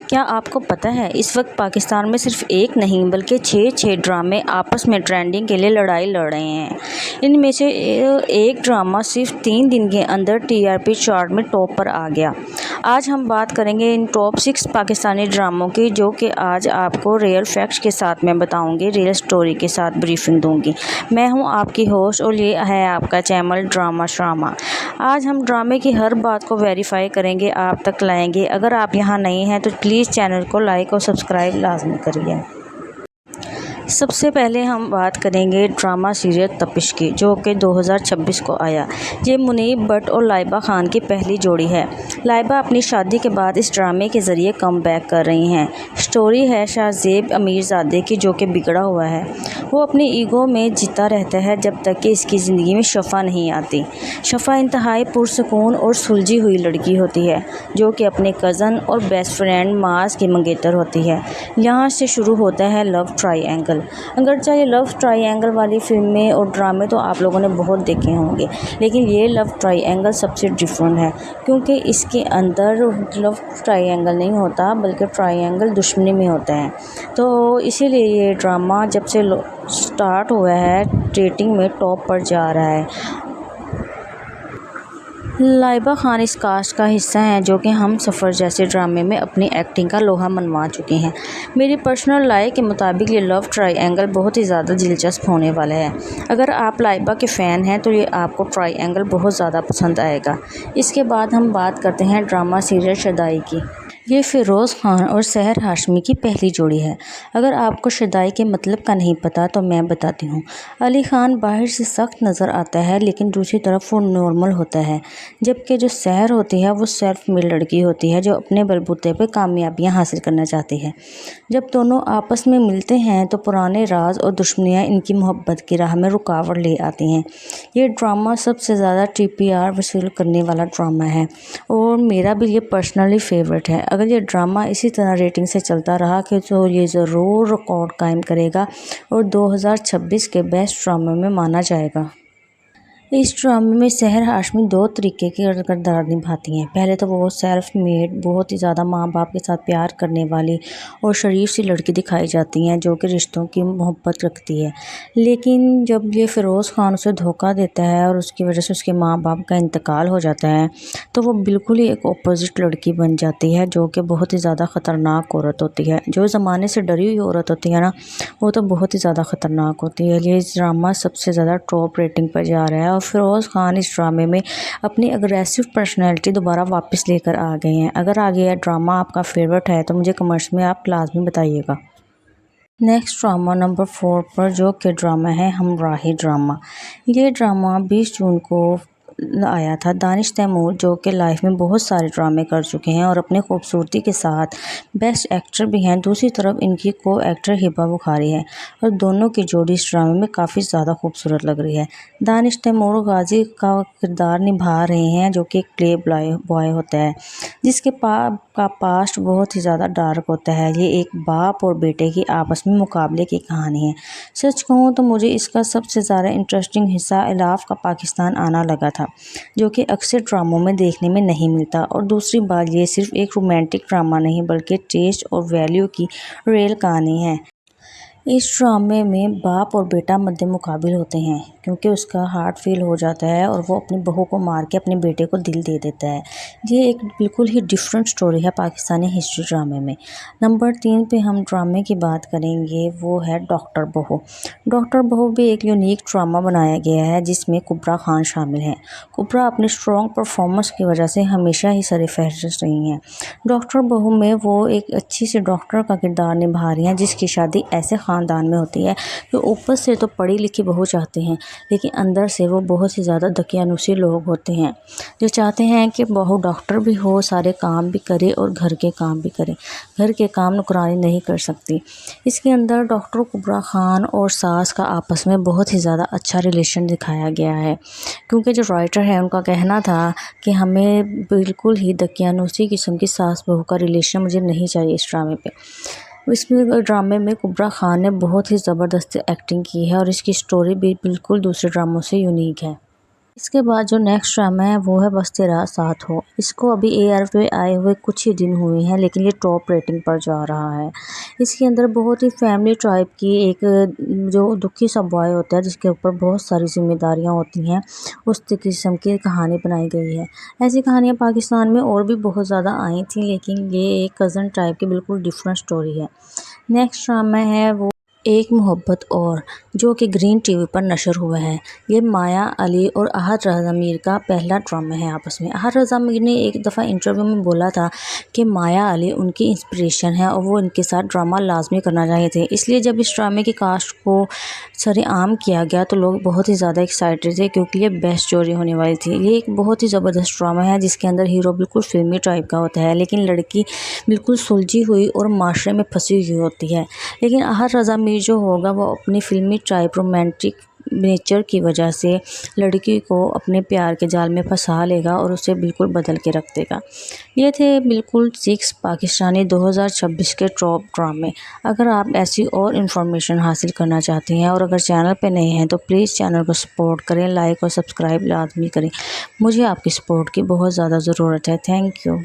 کیا آپ کو پتہ ہے اس وقت پاکستان میں صرف ایک نہیں بلکہ 6 ڈرامے آپس میں ٹرینڈنگ کے لیے لڑائی لڑ رہے ہیں۔ ان میں سے ایک ڈرامہ صرف 3 دن کے اندر TRP چارٹ میں ٹاپ پر آ گیا۔ آج ہم بات کریں گے ان ٹاپ 6 پاکستانی ڈراموں کی، جو کہ آج آپ کو ریئل فیکٹس کے ساتھ میں بتاؤں گی، ریئل سٹوری کے ساتھ بریفنگ دوں گی۔ میں ہوں آپ کی ہوسٹ اور یہ ہے آپ کا چینل ڈرامہ شرما۔ آج ہم ڈرامے کی ہر بات کو ویریفائی کریں گے، آپ تک لائیں گے۔ اگر آپ یہاں نہیں ہیں تو پلیز چینل کو لائک اور سبسکرائب لازمی کریے۔ سب سے پہلے ہم بات کریں گے ڈرامہ سیریل تپش کی، جو کہ 2026 کو آیا۔ یہ منیب بٹ اور لائبہ خان کی پہلی جوڑی ہے۔ لائبہ اپنی شادی کے بعد اس ڈرامے کے ذریعے کم بیک کر رہی ہیں۔ سٹوری ہے شاہزیب امیرزادے کی، جو کہ بگڑا ہوا ہے۔ وہ اپنی ایگو میں جیتا رہتا ہے جب تک کہ اس کی زندگی میں شفا نہیں آتی۔ شفا انتہائی پرسکون اور سلجھی ہوئی لڑکی ہوتی ہے، جو کہ اپنے کزن اور بیسٹ فرینڈ معاذ کی منگیتر ہوتی ہے۔ یہاں سے شروع ہوتا ہے لو ٹرائی اینگل۔ اگرچہ یہ لو ٹرائی اینگل والی فلمیں اور ڈرامے تو آپ لوگوں نے بہت دیکھے ہوں گے، لیکن یہ لو ٹرائی اینگل سب سے ڈفرینٹ ہے، کیونکہ اس کے اندر لو ٹرائی اینگل نہیں ہوتا بلکہ ٹرائی اینگل دشمنی میں ہوتا ہے۔ تو اسی لیے یہ ڈرامہ جب سے سٹارٹ ہوا ہے ریٹنگ میں ٹاپ پر جا رہا ہے۔ لائبہ خان اس کاسٹ کا حصہ ہیں جو کہ ہم سفر جیسے ڈرامے میں اپنی ایکٹنگ کا لوہا منوا چکی ہیں۔ میری پرسنل رائے کے مطابق یہ لو ٹرائی اینگل بہت ہی زیادہ دلچسپ ہونے والا ہے۔ اگر آپ لائبہ کے فین ہیں تو یہ آپ کو ٹرائی اینگل بہت زیادہ پسند آئے گا۔ اس کے بعد ہم بات کرتے ہیں ڈرامہ سیریل شدائی کی۔ یہ فیروز خان اور سحر ہاشمی کی پہلی جوڑی ہے۔ اگر آپ کو شدائی کے مطلب کا نہیں پتا تو میں بتاتی ہوں۔ علی خان باہر سے سخت نظر آتا ہے، لیکن دوسری طرف وہ نارمل ہوتا ہے، جبکہ جو سحر ہوتی ہے وہ سیلف میڈ لڑکی ہوتی ہے جو اپنے بلبوتے پہ کامیابیاں حاصل کرنا چاہتی ہے۔ جب دونوں آپس میں ملتے ہیں تو پرانے راز اور دشمنیاں ان کی محبت کی راہ میں رکاوٹ لے آتی ہیں۔ یہ ڈرامہ سب سے زیادہ TPR وصول کرنے والا ڈرامہ ہے اور میرا بھی یہ پرسنلی فیورٹ ہے۔ اگر یہ ڈرامہ اسی طرح ریٹنگ سے چلتا رہا تو یہ ضرور ریکارڈ قائم کرے گا اور 2026 کے بیسٹ ڈرامے میں مانا جائے گا۔ اس ڈرامے میں سحر ہاشمی 2 طریقے کے کردار نبھاتی ہیں۔ پہلے تو وہ سیلف میڈ، بہت ہی زیادہ ماں باپ کے ساتھ پیار کرنے والی اور شریف سی لڑکی دکھائی جاتی ہیں، جو کہ رشتوں کی محبت رکھتی ہے۔ لیکن جب یہ فیروز خان اسے دھوکہ دیتا ہے اور اس کی وجہ سے اس کے ماں باپ کا انتقال ہو جاتا ہے تو وہ بالکل ہی ایک اپوزٹ لڑکی بن جاتی ہے، جو کہ بہت ہی زیادہ خطرناک عورت ہوتی ہے۔ جو زمانے سے ڈری ہوئی عورت ہوتی ہے نا، وہ تو بہت ہی زیادہ خطرناک ہوتی ہے۔ یہ ڈرامہ سب سے زیادہ ٹاپ ریٹنگ پر جا رہا ہے اور فیروز خان اس ڈرامے میں اپنی اگریسو پرسنالٹی دوبارہ واپس لے کر آ گئے ہیں۔ اگر آگے یہ ڈرامہ آپ کا فیورٹ ہے تو مجھے کمنٹس میں آپ لازمی بتائیے گا۔ نیکسٹ ڈرامہ نمبر 4 پر، جو کہ ڈرامہ ہے ہمراہی ڈرامہ۔ یہ ڈرامہ 20 جون کو آیا تھا۔ دانش تیمور، جو کہ لائف میں بہت سارے ڈرامے کر چکے ہیں اور اپنے خوبصورتی کے ساتھ بیسٹ ایکٹر بھی ہیں، دوسری طرف ان کی کو ایکٹر ہبہ بخاری ہے اور دونوں کی جوڑی اس ڈرامے میں کافی زیادہ خوبصورت لگ رہی ہے۔ دانش تیمور غازی کا کردار نبھا رہے ہیں، جو کہ ایک پلے بوائے ہوتا ہے جس کے پاسٹ بہت ہی زیادہ ڈارک ہوتا ہے۔ یہ ایک باپ اور بیٹے کی آپس میں مقابلے کی کہانی ہے۔ سچ کہوں تو مجھے اس کا سب سے زیادہ انٹرسٹنگ حصہ الاف کا پاکستان آنا لگا تھا، جو کہ اکثر ڈراموں میں دیکھنے میں نہیں ملتا۔ اور دوسری بات، یہ صرف ایک رومانٹک ڈرامہ نہیں بلکہ ٹیسٹ اور ویلیو کی ریئل کہانی ہے۔ اس ڈرامے میں باپ اور بیٹا مد مقابل ہوتے ہیں، کیونکہ اس کا ہارٹ فیل ہو جاتا ہے اور وہ اپنی بہو کو مار کے اپنے بیٹے کو دل دے دیتا ہے۔ یہ ایک بالکل ہی ڈیفرنٹ سٹوری ہے پاکستانی ہسٹری ڈرامے میں۔ نمبر 3 پہ ہم ڈرامے کی بات کریں گے، وہ ہے ڈاکٹر بہو۔ ڈاکٹر بہو بھی ایک یونیک ڈرامہ بنایا گیا ہے جس میں کبرا خان شامل ہیں۔ کبرا اپنی اسٹرانگ پرفارمنس کی وجہ سے ہمیشہ ہی سر فہرست رہی ہیں۔ ڈاکٹر بہو میں وہ ایک اچھی سی ڈاکٹر کا کردار نبھا رہی ہیں، جس کی شادی ایسے خاندان میں ہوتی ہے کہ اوپر سے تو پڑھی لکھی بہو چاہتے ہیں، لیکن اندر سے وہ بہت ہی زیادہ دقیانوسی لوگ ہوتے ہیں جو چاہتے ہیں کہ بہو ڈاکٹر بھی ہو، سارے کام بھی کرے اور گھر کے کام بھی کرے۔ گھر کے کام نوکرانی نہیں کر سکتی۔ اس کے اندر ڈاکٹر کبرا خان اور ساس کا آپس میں بہت ہی زیادہ اچھا ریلیشن دکھایا گیا ہے، کیونکہ جو رائٹر ہے ان کا کہنا تھا کہ ہمیں بالکل ہی دقیانوسی قسم کی ساس بہو کا ریلیشن مجھے نہیں چاہیے اس ڈرامے پہ۔ اس ڈرامے میں کبرا خان نے بہت ہی زبردست ایکٹنگ کی ہے اور اس کی سٹوری بھی بالکل دوسرے ڈراموں سے یونیک ہے۔ اس کے بعد جو نیکسٹ ڈرامہ ہے وہ ہے بس تیرا ساتھ ہو۔ اس کو ابھی AR پہ آئے ہوئے کچھ ہی دن ہوئے ہیں، لیکن یہ ٹاپ ریٹنگ پر جا رہا ہے۔ اس کے اندر بہت ہی فیملی ٹائپ کی ایک جو دکھی سا بوائے ہوتا ہے جس کے اوپر بہت ساری ذمہ داریاں ہوتی ہیں، اس قسم کی کہانی بنائی گئی ہے۔ ایسی کہانیاں پاکستان میں اور بھی بہت زیادہ آئی تھیں، لیکن یہ ایک کزن ٹائپ کی بالکل ڈفرینٹ سٹوری ہے۔ نیکسٹ ڈرامہ ہے وہ ایک محبت اور، جو کہ گرین TV پر نشر ہوا ہے۔ یہ مایا علی اور احد رضا میر کا پہلا ڈرامہ ہے آپس میں۔ احد رضا میر نے ایک دفعہ انٹرویو میں بولا تھا کہ مایا علی ان کی انسپریشن ہے اور وہ ان کے ساتھ ڈرامہ لازمی کرنا چاہتے تھے۔ اس لیے جب اس ڈرامے کی کاسٹ کو سر عام کیا گیا تو لوگ بہت ہی زیادہ ایکسائٹڈ تھے، کیونکہ یہ بیسٹ جوڑی ہونے والی تھی۔ یہ ایک بہت ہی زبردست ڈرامہ ہے جس کے اندر ہیرو بالکل فلمی ٹائپ کا ہوتا ہے، لیکن لڑکی بالکل سلجھی ہوئی اور معاشرے میں پھنسی ہوئی ہوتی ہے۔ لیکن احد رضا میر جو ہوگا وہ اپنی فلمی ٹائپ رومانٹک نیچر کی وجہ سے لڑکی کو اپنے پیار کے جال میں پھنسا لے گا اور اسے بالکل بدل کے رکھ دے گا۔ یہ تھے بالکل 6 پاکستانی 2026 کے ٹاپ ڈرامے۔ اگر آپ ایسی اور انفارمیشن حاصل کرنا چاہتے ہیں اور اگر چینل پہ نئے ہیں تو پلیز چینل کو سپورٹ کریں، لائک اور سبسکرائب لازمی کریں۔ مجھے آپ کی سپورٹ کی بہت زیادہ ضرورت ہے۔ Thank you.